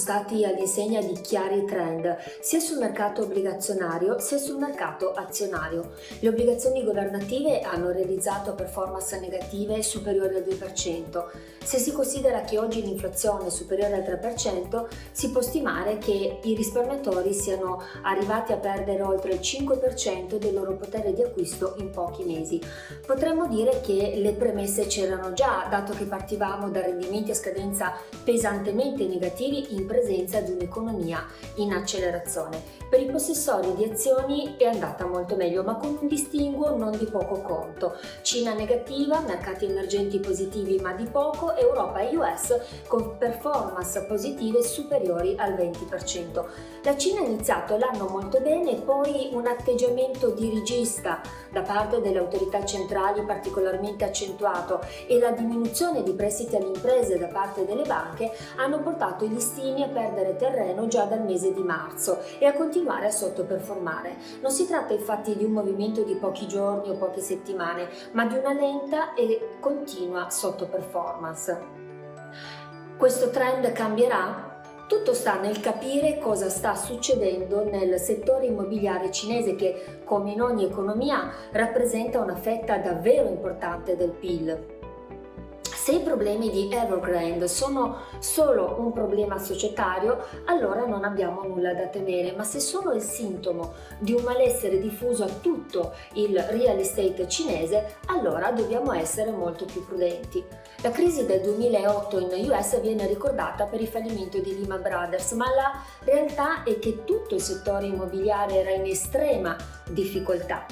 stati all'insegna di chiari trend, sia sul mercato obbligazionario sia sul mercato azionario. Le obbligazioni governative hanno realizzato performance negative superiori al 2%. Se si considera che oggi l'inflazione è superiore al 3%, si può stimare che i risparmiatori siano arrivati a perdere oltre il 5% del loro potere di acquisto in pochi mesi. Potremmo dire che le premesse c'erano già, dato che partivamo da rendimenti a scadenza pesantemente negativi in presenza di un'economia in accelerazione. Per i possessori di azioni è andata molto meglio, ma con un distinguo non di poco conto. Cina negativa, mercati emergenti positivi ma di poco, Europa e US con performance positive superiori al 20%. La Cina ha iniziato l'anno molto bene, poi un atteggiamento dirigista da parte delle autorità centrali particolarmente accentuato e la diminuzione di prestiti alle imprese da parte delle banche hanno portato i listini a perdere terreno già dal mese di marzo e a continuare a sottoperformare. Non si tratta infatti di un movimento di pochi giorni o poche settimane, ma di una lenta e continua sottoperformance. Questo trend cambierà? Tutto sta nel capire cosa sta succedendo nel settore immobiliare cinese che, come in ogni economia, rappresenta una fetta davvero importante del PIL. Se i problemi di Evergrande sono solo un problema societario, allora non abbiamo nulla da temere, ma se sono il sintomo di un malessere diffuso a tutto il real estate cinese, allora dobbiamo essere molto più prudenti. La crisi del 2008 in US viene ricordata per il fallimento di Lehman Brothers, ma la realtà è che tutto il settore immobiliare era in estrema difficoltà.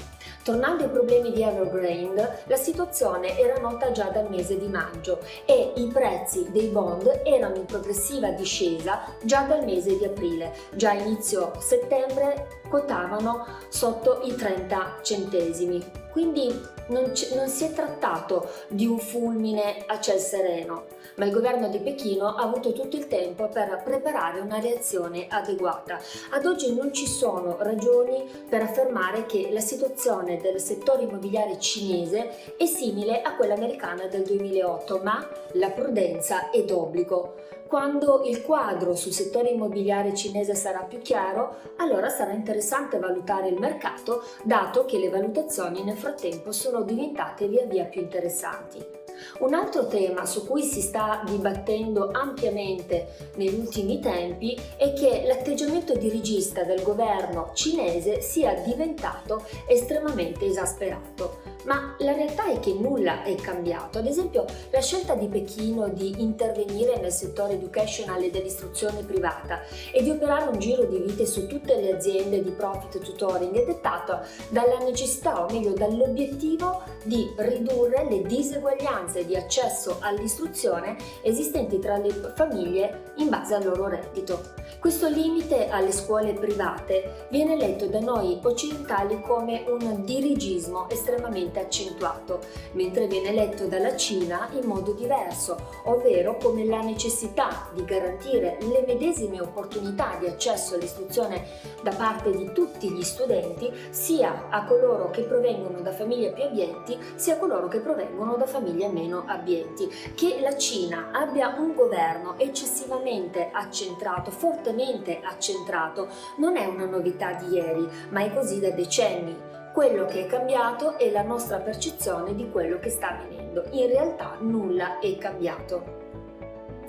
Tornando ai problemi di Evergrande, la situazione era nota già dal mese di maggio e i prezzi dei bond erano in progressiva discesa già dal mese di aprile. Già a inizio settembre quotavano sotto i 30 centesimi. Quindi non si è trattato di un fulmine a ciel sereno, ma il governo di Pechino ha avuto tutto il tempo per preparare una reazione adeguata. Ad oggi non ci sono ragioni per affermare che la situazione del settore immobiliare cinese è simile a quella americana del 2008, ma la prudenza è d'obbligo. Quando il quadro sul settore immobiliare cinese sarà più chiaro, allora sarà interessante valutare il mercato, dato che le valutazioni nel frattempo sono diventate via via più interessanti. Un altro tema su cui si sta dibattendo ampiamente negli ultimi tempi è che l'atteggiamento dirigista del governo cinese sia diventato estremamente esasperato. Ma la realtà è che nulla è cambiato. Ad esempio, la scelta di Pechino di intervenire nel settore educational e dell'istruzione privata e di operare un giro di vite su tutte le aziende di profit tutoring è dettata dalla necessità, o meglio dall'obiettivo di ridurre le diseguaglianze di accesso all'istruzione esistenti tra le famiglie in base al loro reddito. Questo limite alle scuole private viene letto da noi occidentali come un dirigismo estremamente accentuato, mentre viene letto dalla Cina in modo diverso, ovvero come la necessità di garantire le medesime opportunità di accesso all'istruzione da parte di tutti gli studenti, sia a coloro che provengono da famiglie più abbienti, sia a coloro che provengono da famiglie meno abbienti. Che la Cina abbia un governo eccessivamente accentrato, fortemente accentrato, non è una novità di ieri, ma è così da decenni. Quello che è cambiato è la nostra percezione di quello che sta avvenendo. In realtà nulla è cambiato.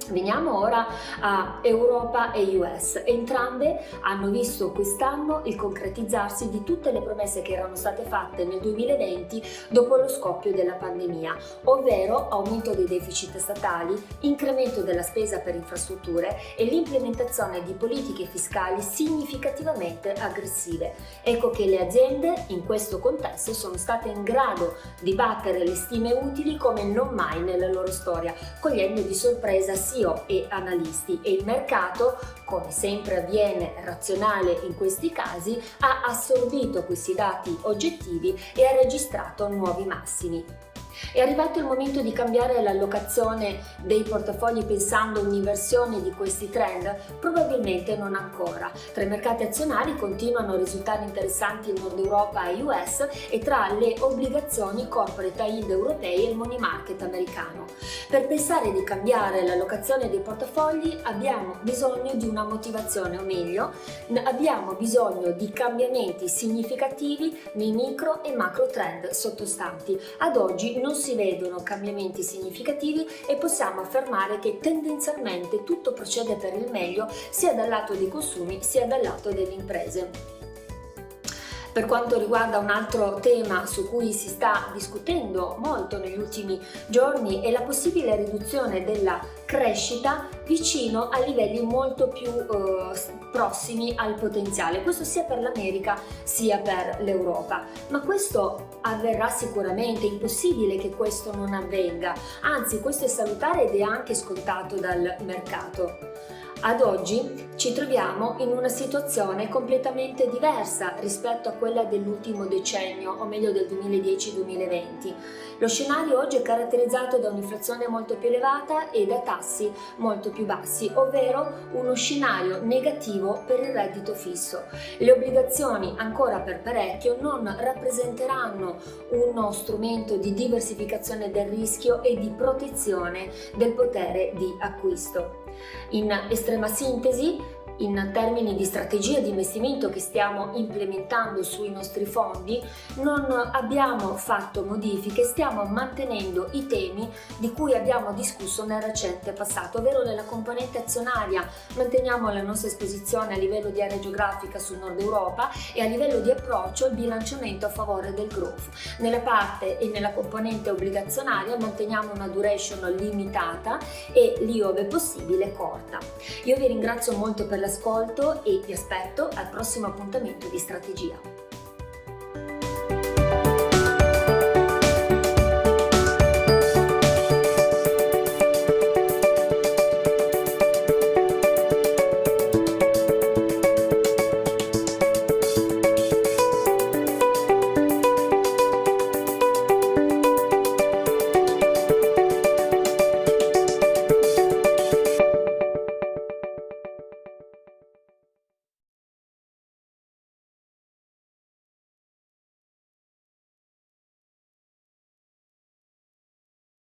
Veniamo ora a Europa e US. Entrambe hanno visto quest'anno il concretizzarsi di tutte le promesse che erano state fatte nel 2020 dopo lo scoppio della pandemia, ovvero aumento dei deficit statali, incremento della spesa per infrastrutture e l'implementazione di politiche fiscali significativamente aggressive. Ecco che le aziende in questo contesto sono state in grado di battere le stime utili come non mai nella loro storia, cogliendo di sorpresa CEO e analisti, e il mercato, come sempre avviene razionale in questi casi, ha assorbito questi dati oggettivi e ha registrato nuovi massimi. È arrivato il momento di cambiare l'allocazione dei portafogli pensando a un'inversione di questi trend? Probabilmente non ancora. Tra i mercati azionari continuano a risultare interessanti il Nord Europa e US e tra le obbligazioni corporate high yield europei e il money market americano. Per pensare di cambiare l'allocazione dei portafogli abbiamo bisogno di una motivazione, o meglio, abbiamo bisogno di cambiamenti significativi nei micro e macro trend sottostanti. Ad oggi non si vedono cambiamenti significativi e possiamo affermare che tendenzialmente tutto procede per il meglio sia dal lato dei consumi sia dal lato delle imprese. Per quanto riguarda un altro tema su cui si sta discutendo molto negli ultimi giorni è la possibile riduzione della crescita vicino a livelli molto più prossimi al potenziale, questo sia per l'America sia per l'Europa, ma questo avverrà sicuramente, è impossibile che questo non avvenga, anzi questo è salutare ed è anche scontato dal mercato. Ad oggi ci troviamo in una situazione completamente diversa rispetto a quella dell'ultimo decennio, o meglio del 2010-2020. Lo scenario oggi è caratterizzato da un'inflazione molto più elevata e da tassi molto più bassi, ovvero uno scenario negativo per il reddito fisso. Le obbligazioni ancora per parecchio non rappresenteranno uno strumento di diversificazione del rischio e di protezione del potere di acquisto. In estrema sintesi, in termini di strategia di investimento che stiamo implementando sui nostri fondi, non abbiamo fatto modifiche, stiamo mantenendo i temi di cui abbiamo discusso nel recente passato, ovvero nella componente azionaria manteniamo la nostra esposizione a livello di area geografica sul Nord Europa e a livello di approccio il bilanciamento a favore del growth. Nella parte e nella componente obbligazionaria manteniamo una duration limitata e lì ove possibile corta. Io vi ringrazio molto per l'ascolto e vi aspetto al prossimo appuntamento di strategia.